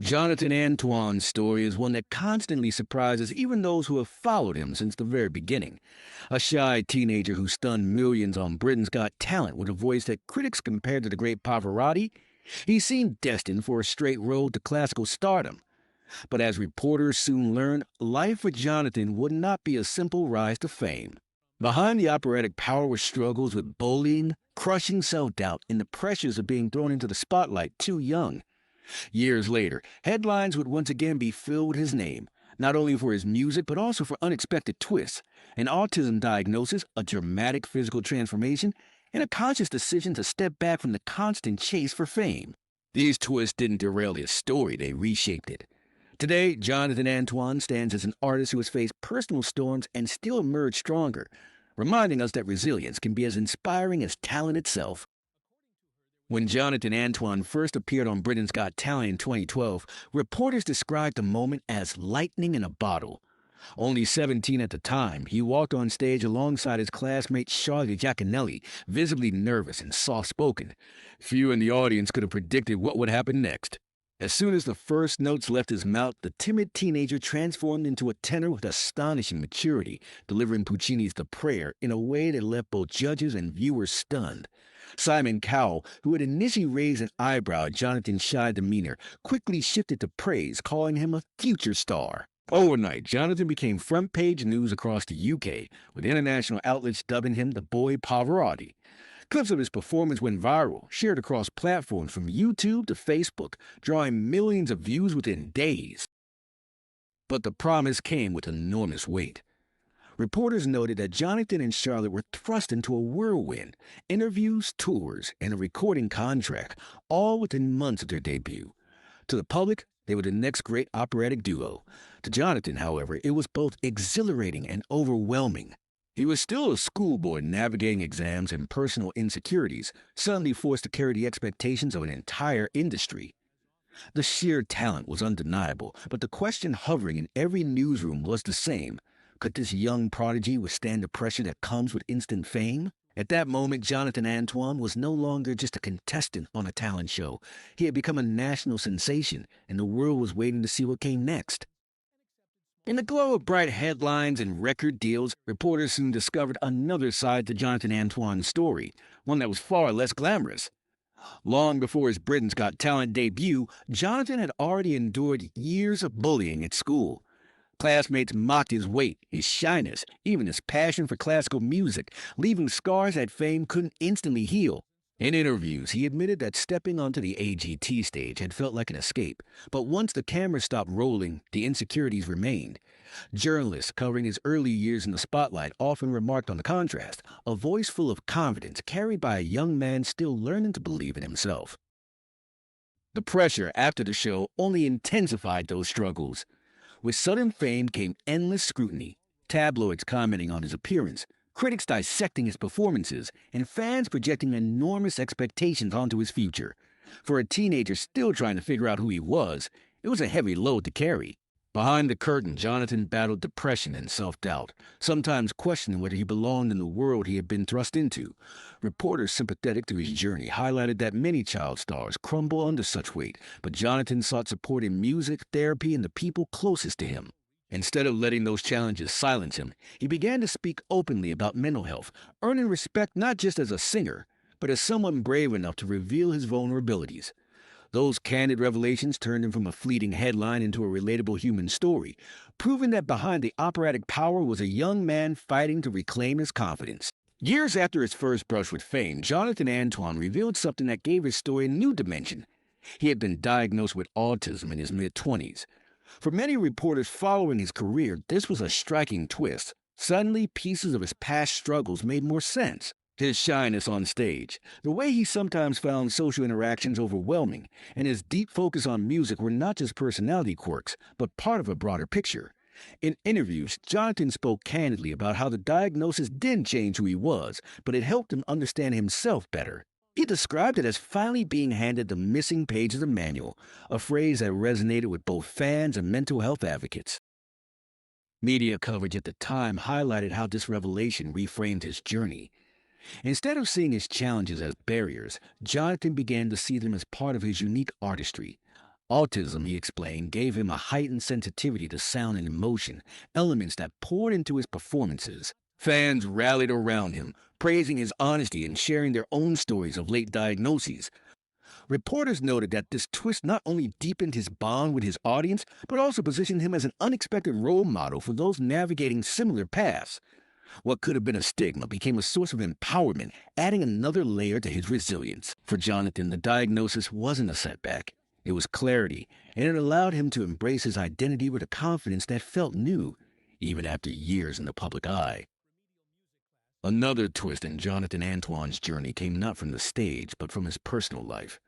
Jonathan Antoine's story is one that constantly surprises even those who have followed him since the very beginning. A shy teenager who stunned millions on Britain's Got Talent with a voice that critics compared to the great Pavarotti, he seemed destined for a straight road to classical stardom. But as reporters soon learned, life for Jonathan would not be a simple rise to fame. Behind the operatic power were struggles with bullying, crushing self-doubt, and the pressures of being thrown into the spotlight too young. Years later, headlines would once again be filled with his name, not only for his music but also for unexpected twists, an autism diagnosis, a dramatic physical transformation, and a conscious decision to step back from the constant chase for fame. These twists didn't derail his story, they reshaped it. Today, Jonathan Antoine stands as an artist who has faced personal storms and still emerged stronger, reminding us that resilience can be as inspiring as talent itself. When Jonathan Antoine first appeared on Britain's Got Talent in 2012, reporters described the moment as lightning in a bottle. Only 17 at the time, he walked on stage alongside his classmate Charlie Giaconelli, visibly nervous and soft-spoken. Few in the audience could have predicted what would happen next. As soon as the first notes left his mouth, the timid teenager transformed into a tenor with astonishing maturity, delivering Puccini's The Prayer in a way that left both judges and viewers stunned. Simon Cowell, who had initially raised an eyebrow at Jonathan's shy demeanor, quickly shifted to praise, calling him a future star. Overnight, Jonathan became front-page news across the UK, with international outlets dubbing him the Boy Pavarotti. Clips of his performance went viral, shared across platforms from YouTube to Facebook, drawing millions of views within days. But the promise came with enormous weight. Reporters noted that Jonathan and Charlotte were thrust into a whirlwind, interviews, tours, and a recording contract, all within months of their debut. To the public, they were the next great operatic duo. To Jonathan, however, it was both exhilarating and overwhelming. He was still a schoolboy navigating exams and personal insecurities, suddenly forced to carry the expectations of an entire industry. The sheer talent was undeniable, but the question hovering in every newsroom was the same. Could this young prodigy withstand the pressure that comes with instant fame? At that moment, Jonathan Antoine was no longer just a contestant on a talent show. He had become a national sensation, and the world was waiting to see what came next. In the glow of bright headlines and record deals, reporters soon discovered another side to Jonathan Antoine's story, one that was far less glamorous. Long before his Britain's Got Talent debut, Jonathan had already endured years of bullying at school. Classmates mocked his weight, his shyness, even his passion for classical music, leaving scars that fame couldn't instantly heal. In interviews, he admitted that stepping onto the AGT stage had felt like an escape, but once the camera stopped rolling, the insecurities remained. Journalists covering his early years in the spotlight often remarked on the contrast, a voice full of confidence carried by a young man still learning to believe in himself. The pressure after the show only intensified those struggles. With sudden fame came endless scrutiny, tabloids commenting on his appearance, critics dissecting his performances, and fans projecting enormous expectations onto his future. For a teenager still trying to figure out who he was, it was a heavy load to carry. Behind the curtain, Jonathan battled depression and self-doubt, sometimes questioning whether he belonged in the world he had been thrust into. Reporters sympathetic to his journey highlighted that many child stars crumble under such weight, but Jonathan sought support in music, therapy, and the people closest to him. Instead of letting those challenges silence him, he began to speak openly about mental health, earning respect not just as a singer, but as someone brave enough to reveal his vulnerabilities. Those candid revelations turned him from a fleeting headline into a relatable human story, proving that behind the operatic power was a young man fighting to reclaim his confidence. Years after his first brush with fame, Jonathan Antoine revealed something that gave his story a new dimension. He had been diagnosed with autism in his mid-20s. For many reporters following his career, this was a striking twist. Suddenly, pieces of his past struggles made more sense. His shyness on stage, the way he sometimes found social interactions overwhelming, and his deep focus on music were not just personality quirks, but part of a broader picture. In interviews, Jonathan spoke candidly about how the diagnosis didn't change who he was, but it helped him understand himself better. He described it as finally being handed the missing page of the manual, a phrase that resonated with both fans and mental health advocates. Media coverage at the time highlighted how this revelation reframed his journey. Instead of seeing his challenges as barriers, Jonathan began to see them as part of his unique artistry. Autism, he explained, gave him a heightened sensitivity to sound and emotion, elements that poured into his performances. Fans rallied around him, praising his honesty and sharing their own stories of late diagnoses. Reporters noted that this twist not only deepened his bond with his audience, but also positioned him as an unexpected role model for those navigating similar paths. What could have been a stigma became a source of empowerment, adding another layer to his resilience. For Jonathan, the diagnosis wasn't a setback. It was clarity, and it allowed him to embrace his identity with a confidence that felt new, even after years in the public eye. Another twist in Jonathan Antoine's journey came not from the stage, but from his personal life.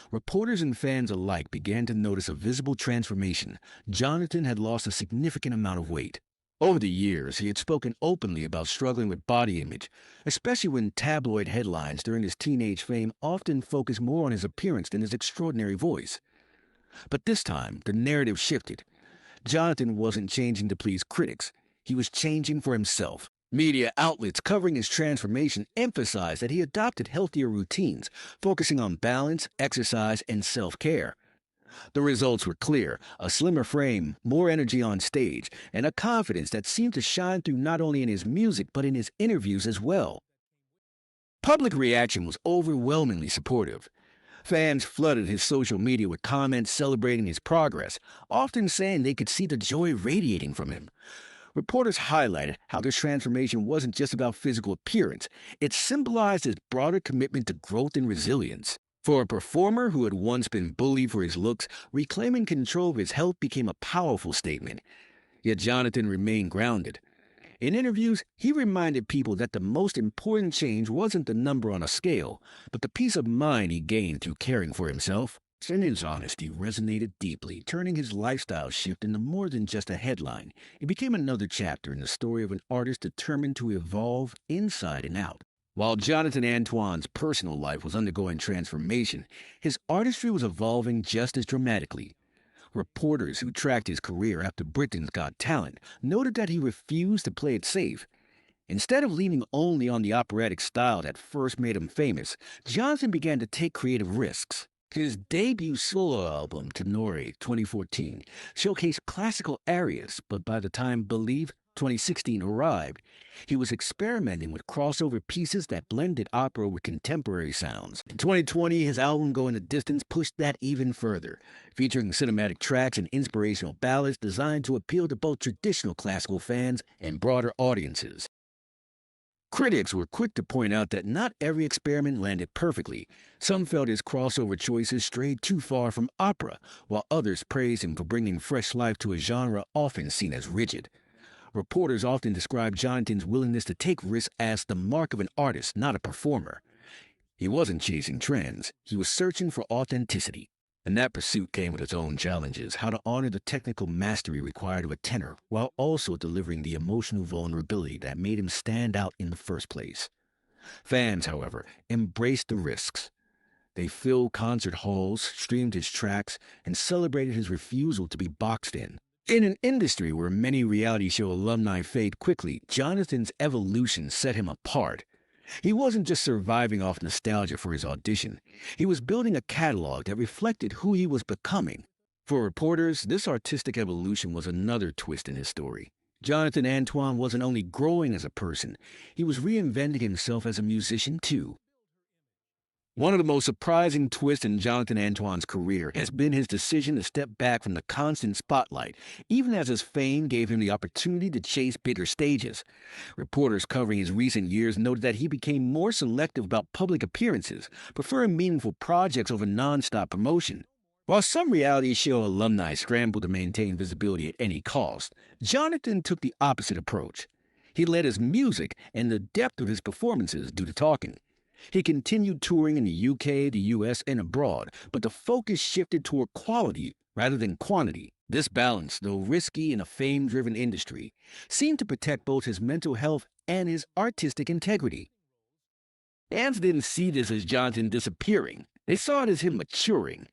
Reporters and fans alike began to notice a visible transformation. Jonathan had lost a significant amount of weight. Over the years, he had spoken openly about struggling with body image, especially when tabloid headlines during his teenage fame often focused more on his appearance than his extraordinary voice. But this time, the narrative shifted. Jonathan wasn't changing to please critics. He was changing for himself. Media outlets covering his transformation emphasized that he adopted healthier routines, focusing on balance, exercise, and self-care. The results were clear: a slimmer frame, more energy on stage, and a confidence that seemed to shine through not only in his music but in his interviews as well. Public reaction was overwhelmingly supportive. Fans flooded his social media with comments celebrating his progress, often saying they could see the joy radiating from him. Reporters highlighted how this transformation wasn't just about physical appearance, it symbolized his broader commitment to growth and resilience. For a performer who had once been bullied for his looks, reclaiming control of his health became a powerful statement. Yet Jonathan remained grounded. In interviews, he reminded people that the most important change wasn't the number on a scale, but the peace of mind he gained through caring for himself. And his honesty resonated deeply, turning his lifestyle shift into more than just a headline. It became another chapter in the story of an artist determined to evolve inside and out. While Jonathan Antoine's personal life was undergoing transformation, his artistry was evolving just as dramatically. Reporters who tracked his career after Britain's Got Talent noted that he refused to play it safe. Instead of leaning only on the operatic style that first made him famous, Jonathan began to take creative risks. His debut solo album, Tenore 2014, showcased classical areas, but by the time Believe 2016 arrived, he was experimenting with crossover pieces that blended opera with contemporary sounds. In 2020, his album Going the Distance pushed that even further, featuring cinematic tracks and inspirational ballads designed to appeal to both traditional classical fans and broader audiences. Critics were quick to point out that not every experiment landed perfectly. Some felt his crossover choices strayed too far from opera, while others praised him for bringing fresh life to a genre often seen as rigid. Reporters often described Jonathan's willingness to take risks as the mark of an artist, not a performer. He wasn't chasing trends, he was searching for authenticity. And that pursuit came with its own challenges: how to honor the technical mastery required of a tenor, while also delivering the emotional vulnerability that made him stand out in the first place. Fans, however, embraced the risks. They filled concert halls, streamed his tracks, and celebrated his refusal to be boxed in. In an industry where many reality show alumni fade quickly, Jonathan's evolution set him apart. He wasn't just surviving off nostalgia for his audition. He was building a catalog that reflected who he was becoming. For reporters, this artistic evolution was another twist in his story. Jonathan Antoine wasn't only growing as a person, he was reinventing himself as a musician too. One of the most surprising twists in Jonathan Antoine's career has been his decision to step back from the constant spotlight, even as his fame gave him the opportunity to chase bigger stages. Reporters covering his recent years noted that he became more selective about public appearances, preferring meaningful projects over non-stop promotion. While some reality show alumni scrambled to maintain visibility at any cost, Jonathan took the opposite approach. He let his music and the depth of his performances do the talking. He continued touring in the UK, the US, and abroad, but the focus shifted toward quality rather than quantity. This balance, though risky in a fame-driven industry, seemed to protect both his mental health and his artistic integrity. Fans didn't see this as Jonathan disappearing. They saw it as him maturing.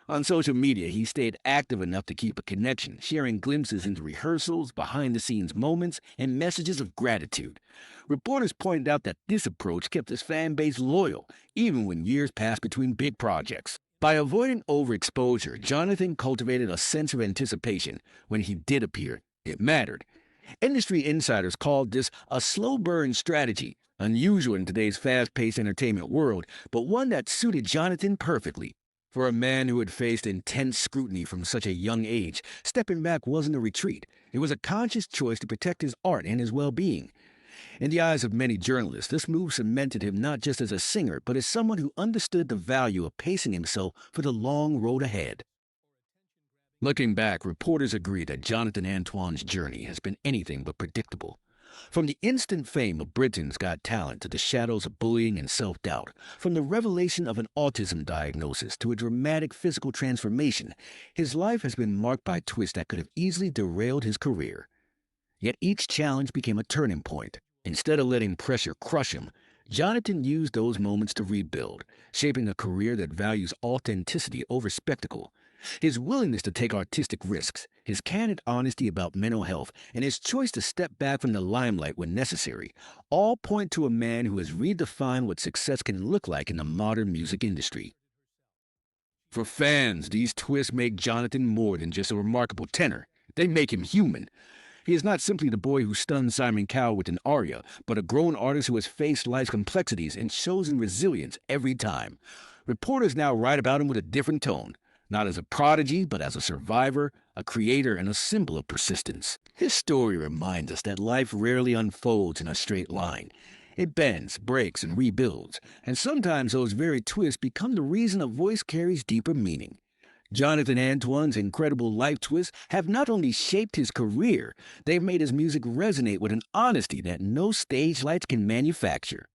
On social media, he stayed active enough to keep a connection, sharing glimpses into rehearsals, behind-the-scenes moments, and messages of gratitude. Reporters pointed out that this approach kept his fan base loyal, even when years passed between big projects. By avoiding overexposure, Jonathan cultivated a sense of anticipation. When he did appear, it mattered. Industry insiders called this a slow burn strategy, unusual in today's fast paced entertainment world, but one that suited Jonathan perfectly. For a man who had faced intense scrutiny from such a young age, stepping back wasn't a retreat. It was a conscious choice to protect his art and his well being. In the eyes of many journalists, this move cemented him not just as a singer, but as someone who understood the value of pacing himself for the long road ahead. Looking back, reporters agree that Jonathan Antoine's journey has been anything but predictable. From the instant fame of Britain's Got Talent to the shadows of bullying and self-doubt, from the revelation of an autism diagnosis to a dramatic physical transformation, his life has been marked by twists that could have easily derailed his career. Yet each challenge became a turning point. Instead of letting pressure crush him, Jonathan used those moments to rebuild, shaping a career that values authenticity over spectacle. His willingness to take artistic risks, his candid honesty about mental health, and his choice to step back from the limelight when necessary all point to a man who has redefined what success can look like in the modern music industry. For fans, these twists make Jonathan more than just a remarkable tenor. They make him human. He is not simply the boy who stunned Simon Cowell with an aria, but a grown artist who has faced life's complexities and chosen resilience every time. Reporters now write about him with a different tone, not as a prodigy, but as a survivor, a creator, and a symbol of persistence. His story reminds us that life rarely unfolds in a straight line. It bends, breaks, and rebuilds, and sometimes those very twists become the reason a voice carries deeper meaning. Jonathan Antoine's incredible life twists have not only shaped his career, they've made his music resonate with an honesty that no stage lights can manufacture.